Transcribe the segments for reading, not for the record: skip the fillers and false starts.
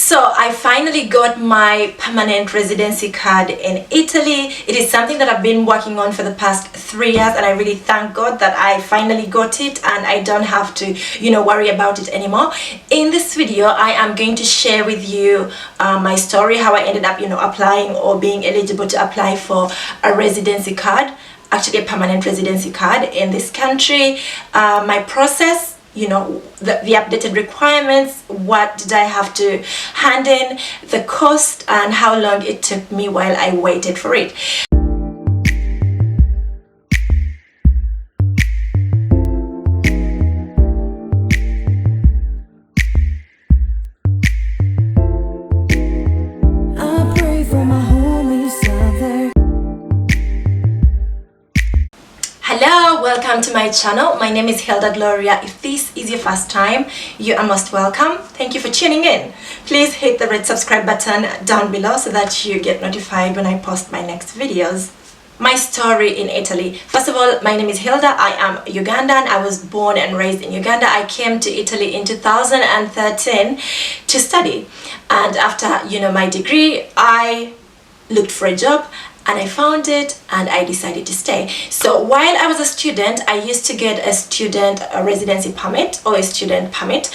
So I finally got my permanent residency card in Italy. It is something that I've been working on for the past 3 years, and I really thank God that I finally got it and I don't have to, worry about it anymore. In this video, I am going to share with you my story, how I ended up, applying or being eligible to apply for a residency card, actually a permanent residency card in this country, my process, the updated requirements, what did I have to hand in, the cost, and how long it took me while I waited for it. Hello, welcome to my channel. My name is Hilda Gloria. If this is your first time, you are most welcome. Thank you for tuning in. Please hit the red subscribe button down below so that you get notified when I post my next videos. My story in Italy. First of all, my name is Hilda. I am Ugandan. I was born and raised in Uganda. I came to Italy in 2013 to study. And after, my degree, I looked for a job and I found it and I decided to stay. So while I was a student, I used to get a student residency permit or a student permit,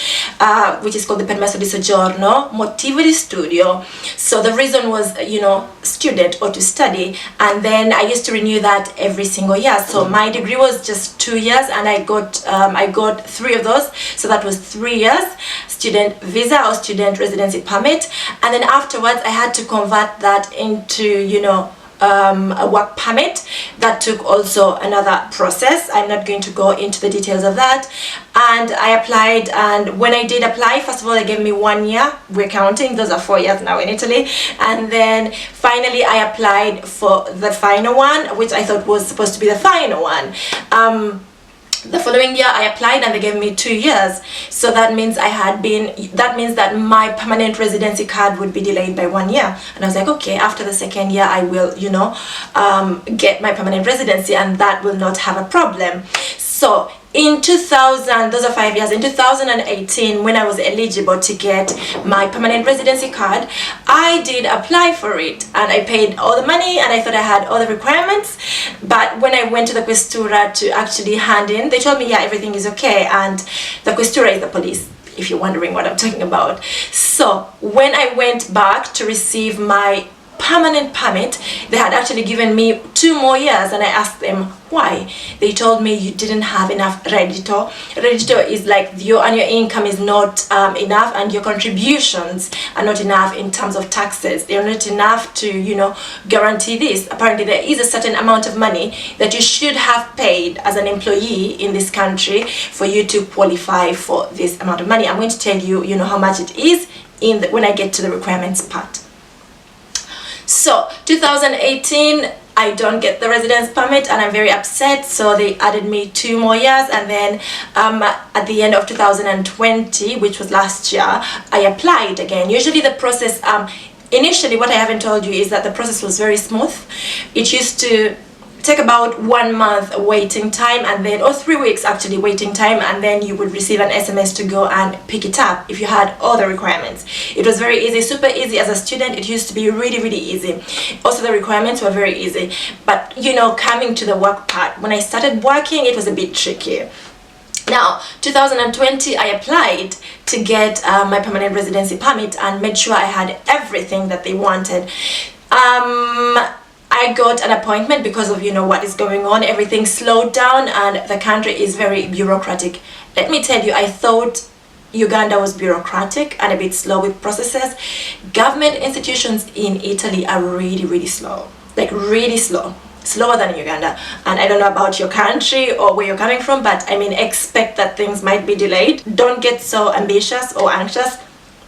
which is called the Carta Di Soggiorno, motivo di studio. So the reason was, student or to study, and then I used to renew that every single year. So my degree was just 2 years and I got 3 of those. So that was 3 years, student visa or student residency permit. And then afterwards I had to convert that into, a work permit. That took also another process. I'm not going to go into the details of that. And I applied, and when I did apply, first of all, they gave me 1 year. We're counting, those are 4 years now in Italy. And then finally I applied for the final one, which I thought was supposed to be the final one. The following year I applied and they gave me 2 years. So that means that my permanent residency card would be delayed by 1 year. And I was like, okay, after the second year I will, get my permanent residency and that will not have a problem. So in 2000, those are 5 years, in 2018, when I was eligible to get my permanent residency card, I did apply for it and I paid all the money and I thought I had all the requirements. But when I went to the questura to actually hand in, they told me, yeah, everything is okay. And the questura is the police, if you're wondering what I'm talking about. So when I went back to receive my permanent permit, they had actually given me 2 more years, and I asked them why. They told me you didn't have enough reddito. Reddito is like your annual income is not enough, and your contributions are not enough in terms of taxes. They're not enough to, guarantee this. Apparently there is a certain amount of money that you should have paid as an employee in this country for you to qualify for this amount of money. I'm going to tell you, how much it is when I get to the requirements part. So 2018, I don't get the residence permit and I'm very upset, so they added me 2 more years, and then at the end of 2020, which was last year, I applied again. Usually the process, initially what I haven't told you is that the process was very smooth. It used to take about 1 month waiting time, and then, or 3 weeks actually waiting time, and then you would receive an SMS to go and pick it up if you had all the requirements. It was very easy, super easy. As a student, it used to be really, really easy. Also the requirements were very easy, but coming to the work part, when I started working, it was a bit tricky. Now 2020, I applied to get my permanent residency permit and made sure I had everything that they wanted. I got an appointment because of what is going on. Everything slowed down and the country is very bureaucratic. Let me tell you, I thought Uganda was bureaucratic and a bit slow with processes. Government institutions in Italy are really, really slow, like really slow, slower than Uganda. And I don't know about your country or where you're coming from, but I mean, expect that things might be delayed. Don't get so ambitious or anxious.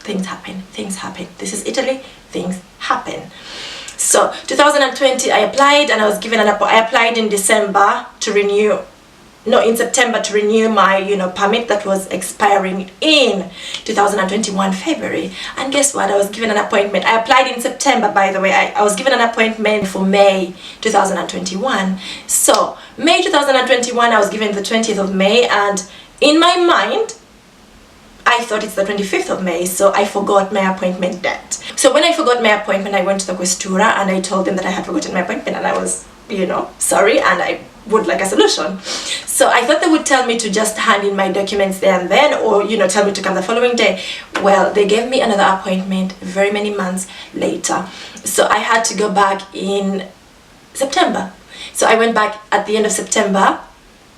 Things happen, things happen. This is Italy, things happen. So 2020 I applied and I was given I applied in December to renew, no, in September to renew my permit that was expiring in 2021 February. And guess what, I was given an appointment. I applied in September, by the way. I was given an appointment for May 2021. So May 2021 I was given the 20th of May, and in my mind I thought it's the 25th of May, so I forgot my appointment date. So when I forgot my appointment, I went to the questura and I told them that I had forgotten my appointment and I was, sorry, and I would like a solution. So I thought they would tell me to just hand in my documents there and then, or tell me to come the following day. Well, they gave me another appointment very many months later. So I had to go back in September. So I went back at the end of September,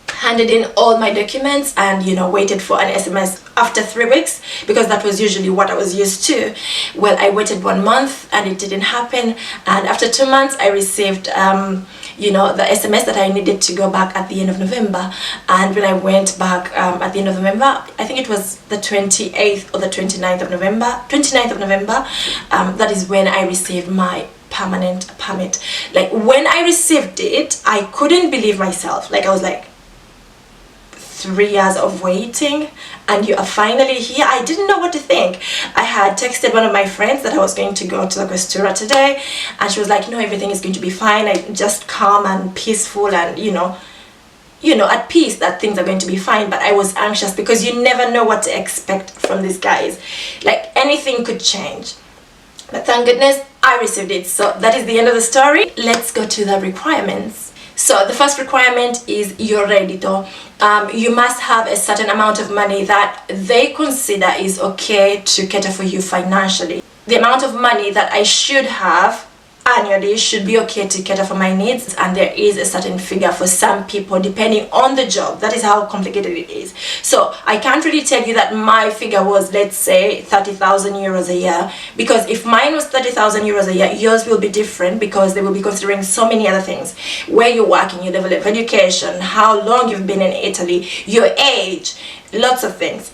handed in all my documents, and waited for an SMS after 3 weeks, because that was usually what I was used to. Well, I waited 1 month and it didn't happen, and after 2 months I received the SMS that I needed to go back at the end of November. And when I went back at the end of November, I think it was the 28th or the 29th of November, that is when I received my permanent permit. Like, when I received it, I couldn't believe myself. Like, I was like, 3 years of waiting and you are finally here. I didn't know what to think. I had texted one of my friends that I was going to go to the questura today, and she was like, no, everything is going to be fine. I just calm and peaceful and at peace that things are going to be fine. But I was anxious because you never know what to expect from these guys. Like, anything could change. But thank goodness I received it. So that is the end of the story. Let's go to the requirements. So the first requirement is your reddito. You must have a certain amount of money that they consider is okay to cater for you financially. The amount of money that I should have annually should be okay to cater for my needs, and there is a certain figure for some people depending on the job. That is how complicated it is. So I can't really tell you that my figure was, let's say, 30,000 euros a year, because if mine was 30,000 euros a year, yours will be different, because they will be considering so many other things: where you're working, your level of education, how long you've been in Italy, your age, lots of things.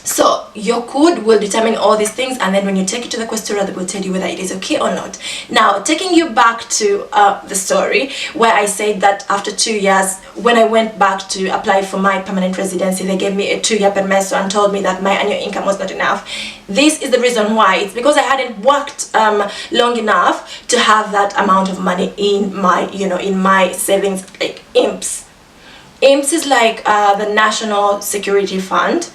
So your code will determine all these things, and then when you take it to the questura, they will tell you whether it is okay or not. Now, taking you back to the story where I said that after 2 years, when I went back to apply for my permanent residency, they gave me a 2-year permesso and told me that my annual income was not enough. This is the reason why. It's because I hadn't worked long enough to have that amount of money in my in my savings, like IMPS. IMPS is like the National Security Fund,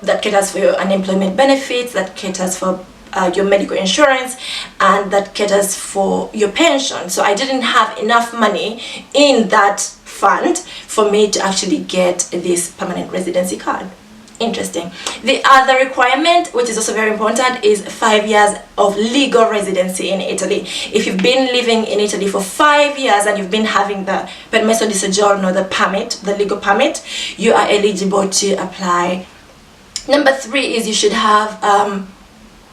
that caters for your unemployment benefits, that caters for your medical insurance, and that caters for your pension. So I didn't have enough money in that fund for me to actually get this permanent residency card. Interesting. The other requirement, which is also very important, is 5 years of legal residency in Italy. If you've been living in Italy for 5 years and you've been having the permesso di soggiorno, the permit, the legal permit, you are eligible to apply. Number 3 is you should have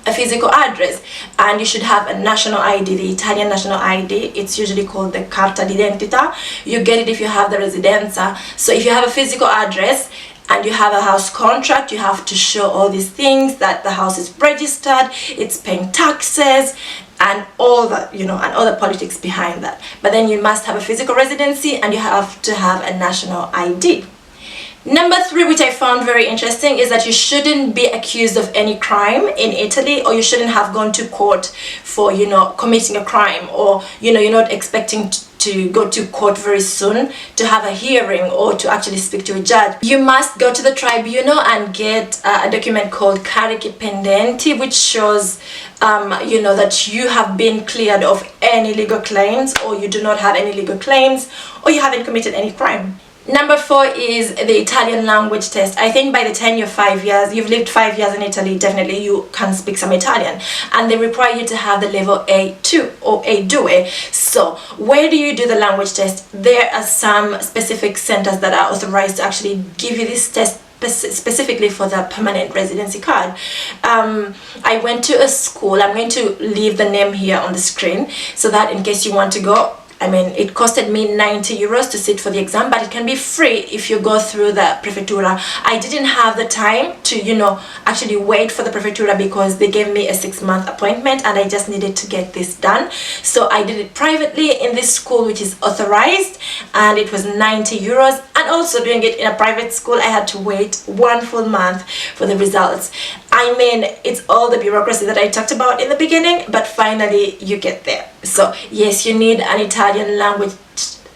a physical address, and you should have a national ID, the Italian national ID. It's usually called the Carta Di Soggiorno. You get it if you have the Residenza. So if you have a physical address and you have a house contract, you have to show all these things, that the house is registered, it's paying taxes, and all the and all the politics behind that. But then you must have a physical residency, and you have to have a national ID. Number 3, which I found very interesting, is that you shouldn't be accused of any crime in Italy, or you shouldn't have gone to court for committing a crime, or you're not expecting to go to court very soon to have a hearing or to actually speak to a judge. You must go to the tribunal and get a document called carichi pendenti, which shows that you have been cleared of any legal claims, or you do not have any legal claims, or you haven't committed any crime. Number 4 is the Italian language test. I think by the time you've lived 5 years in Italy, definitely you can speak some Italian, and they require you to have the level A2 or A2. So where do you do the language test? There are some specific centers that are authorized to actually give you this test specifically for the permanent residency card. I went to a school. I'm going to leave the name here on the screen so that in case you want to go, it costed me 90 euros to sit for the exam, but it can be free if you go through the prefettura. I didn't have the time to, actually wait for the prefettura, because they gave me a 6-month appointment and I just needed to get this done. So I did it privately in this school, which is authorized, and it was 90 euros. And also doing it in a private school, I had to wait 1 full month for the results. It's all the bureaucracy that I talked about in the beginning, but finally you get there. So yes, you need an Italian language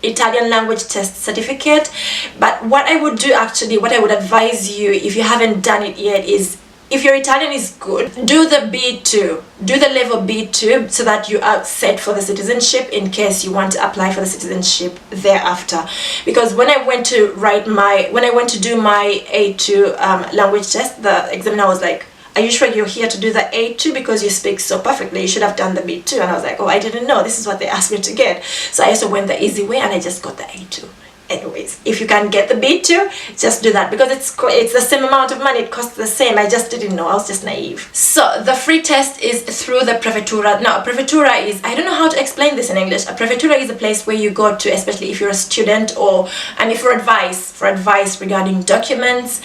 Italian language test certificate. But what I would do, actually, what I would advise you if you haven't done it yet, is if your Italian is good, do the B2, do the level B2, so that you are set for the citizenship in case you want to apply for the citizenship thereafter. Because when I went to do my A2 language test, the examiner was like, "Are you sure you're here to do the A2? Because you speak so perfectly, you should have done the B2." And I was like, "Oh, I didn't know. This is what they asked me to get." So I also went the easy way and I just got the A2. Anyways, if you can get the B2, just do that, because it's the same amount of money, it costs the same. I just didn't know, I was just naive. So the free test is through the prefettura. Now, a prefettura is, I don't know how to explain this in English. A prefettura is a place where you go to, especially if you're a student, and if for advice regarding documents.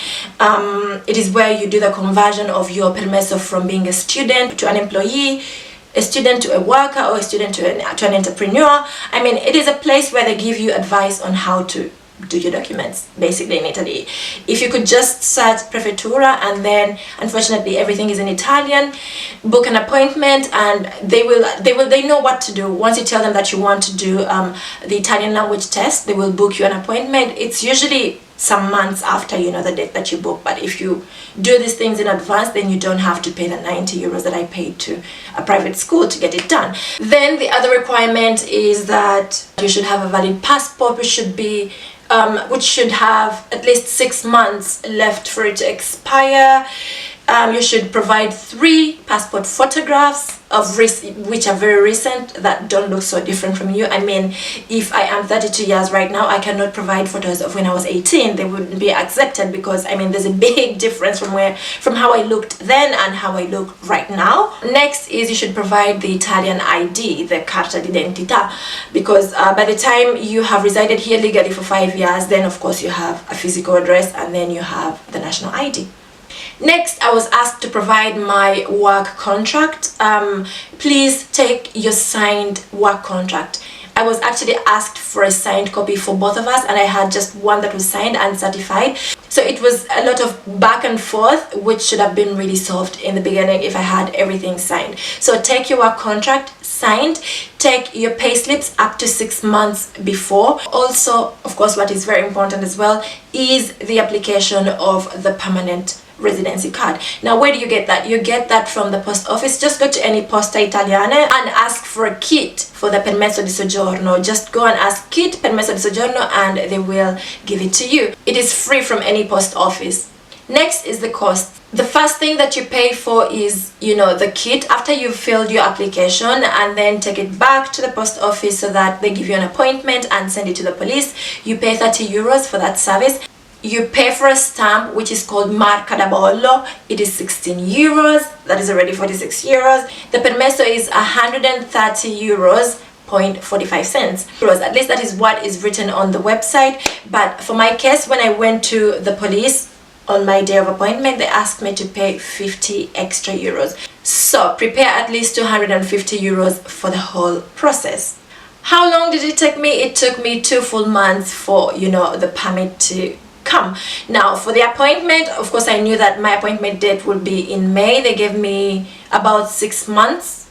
It is where you do the conversion of your permesso from being a student to an employee, a student to a worker, or a student to an entrepreneur. I mean, it is a place where they give you advice on how to do your documents, basically, in Italy. If you could just search prefettura, and then unfortunately everything is in Italian, book an appointment, and they know what to do. Once you tell them that you want to do the Italian language test, they will book you an appointment. It's usually some months after, you know, the date that you book. But if you do these things in advance, then you don't have to pay the 90 euros that I paid to a private school to get it done. Then the other requirement is that you should have a valid passport, which should have at least 6 months left for it to expire. You should provide 3 passport photographs which are very recent, that don't look so different from you. I mean, if I am 32 years right now, I cannot provide photos of when I was 18. They wouldn't be accepted, because I mean, there's a big difference from how I looked then and how I look right now. Next is you should provide the Italian ID, the Carta d'Identità, because by the time you have resided here legally for 5 years, then of course you have a physical address, and then you have the national ID. Next, I was asked to provide my work contract. Please take your signed work contract. I was actually asked for a signed copy for both of us, and I had just one that was signed and certified. So it was a lot of back and forth, which should have been really solved in the beginning if I had everything signed. So take your work contract signed, take your pay slips up to 6 months before. Also, of course, what is very important as well is the application of the permanent residency card. Now, where do you get that? You get that from the post office. Just go to any Posta Italiana and ask for a kit for the permesso di soggiorno. Just go and ask kit permesso di soggiorno, and they will give it to you. It is free from any post office. Next is the cost. The first thing that you pay for is, you know, the kit after you've filled your application, and then take it back to the post office so that they give you an appointment and send it to the police. You pay 30 euros for that service. You pay for a stamp, which is called marca da bollo. It is 16 euros. That is already 46 euros. The permesso is 130 euros. 0.45 cents. At least that is what is written on the website. But for my case, when I went to the police on my day of appointment, they asked me to pay 50 extra euros. So prepare at least 250 euros for the whole process. How long did it take me? It took me 2 full months for, you know, the permit to come. Now, for the appointment, of course, I knew that my appointment date would be in May. They gave me about 6 months.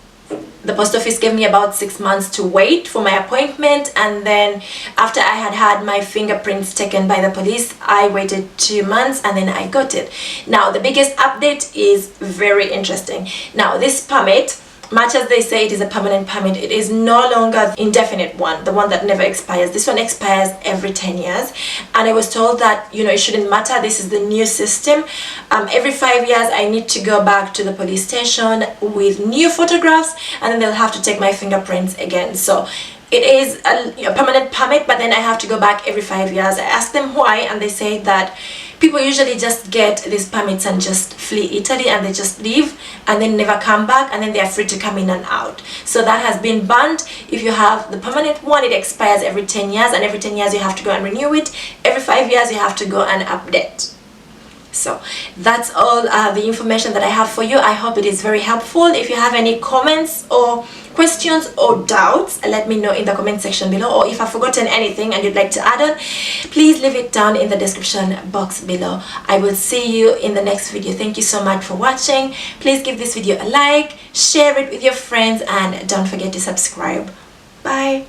The post office gave me about 6 months to wait for my appointment, and then after I had my fingerprints taken by the police, I waited 2 months, and then I got it. Now, the biggest update is very interesting. Now, this permit, much as they say it is a permanent permit, it is no longer indefinite one, the one that never expires. This one expires every 10 years. And I was told that, you know, it shouldn't matter. This is the new system. Every 5 years, I need to go back to the police station with new photographs, and then they'll have to take my fingerprints again. So it is a permanent permit, but then I have to go back every 5 years. I asked them why, and they say that people usually just get these permits and just flee Italy, and they just leave and then never come back, and then they are free to come in and out. So that has been banned. If you have the permanent one, it expires every 10 years, and every 10 years you have to go and renew it. Every 5 years you have to go and update. So that's all the information that I have for you. I hope it is very helpful. If you have any comments or questions or doubts, let me know in the comment section below, or if I've forgotten anything and you'd like to add on, please leave it down in the description box below. I will see you in the next video. Thank you so much for watching. Please give this video a like, share it with your friends, and don't forget to subscribe. Bye.